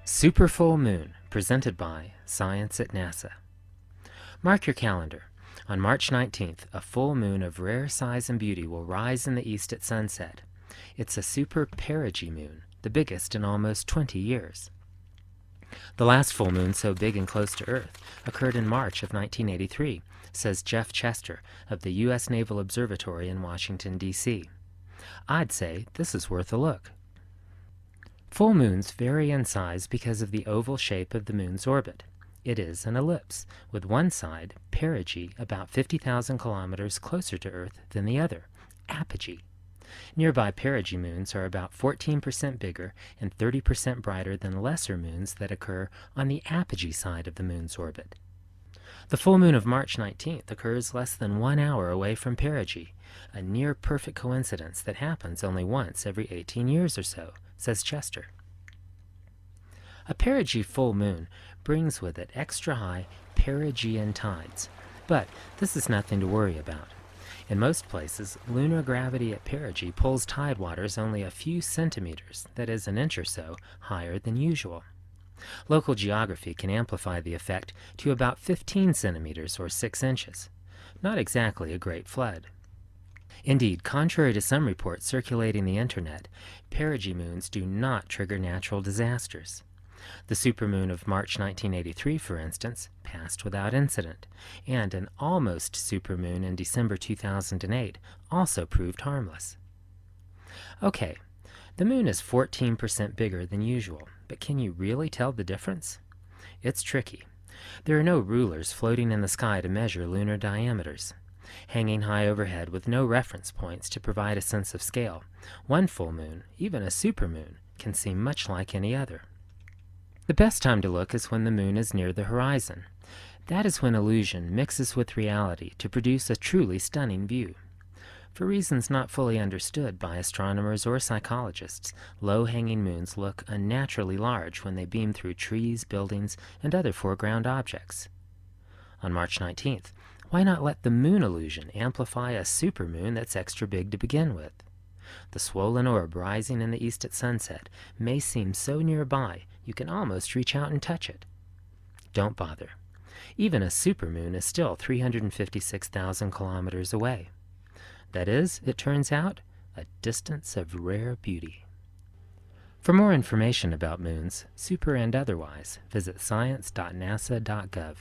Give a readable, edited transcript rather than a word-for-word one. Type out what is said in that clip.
Super Full Moon, presented by Science at NASA. Mark your calendar. On March 19th, a full moon of rare size and beauty will rise in the east at sunset. It's a super perigee moon, the biggest in almost 20 years. The last full moon so big and close to Earth occurred in March of 1983, says Jeff Chester of the U.S. Naval Observatory in Washington, D.C. I'd say this is worth a look. Full moons vary in size because of the oval shape of the moon's orbit. It is an ellipse, with one side, perigee, about 50,000 kilometers closer to Earth than the other, apogee. Nearby perigee moons are about 14% bigger and 30% brighter than lesser moons that occur on the apogee side of the moon's orbit. The full moon of March 19th occurs less than 1 hour away from perigee, a near-perfect coincidence that happens only once every 18 years or so, says Chester. A perigee full moon brings with it extra-high perigean tides, but this is nothing to worry about. In most places, lunar gravity at perigee pulls tide waters only a few centimeters, that is an inch or so, higher than usual. Local geography can amplify the effect to about 15 centimeters or 6 inches. Not exactly a great flood. Indeed, contrary to some reports circulating the internet, perigee moons do not trigger natural disasters. The supermoon of March 1983, for instance, passed without incident, and an almost supermoon in December 2008 also proved harmless. Okay, the moon is 14% bigger than usual, but can you really tell the difference? It's tricky. There are no rulers floating in the sky to measure lunar diameters. Hanging high overhead with no reference points to provide a sense of scale, one full moon, even a supermoon, can seem much like any other. The best time to look is when the moon is near the horizon. That is when illusion mixes with reality to produce a truly stunning view. For reasons not fully understood by astronomers or psychologists, low-hanging moons look unnaturally large when they beam through trees, buildings, and other foreground objects. On March 19th, why not let the moon illusion amplify a supermoon that's extra big to begin with? The swollen orb rising in the east at sunset may seem so nearby you can almost reach out and touch it. Don't bother. Even a supermoon is still 356,000 kilometers away. That is, it turns out, a distance of rare beauty. For more information about moons, super and otherwise, visit science.nasa.gov.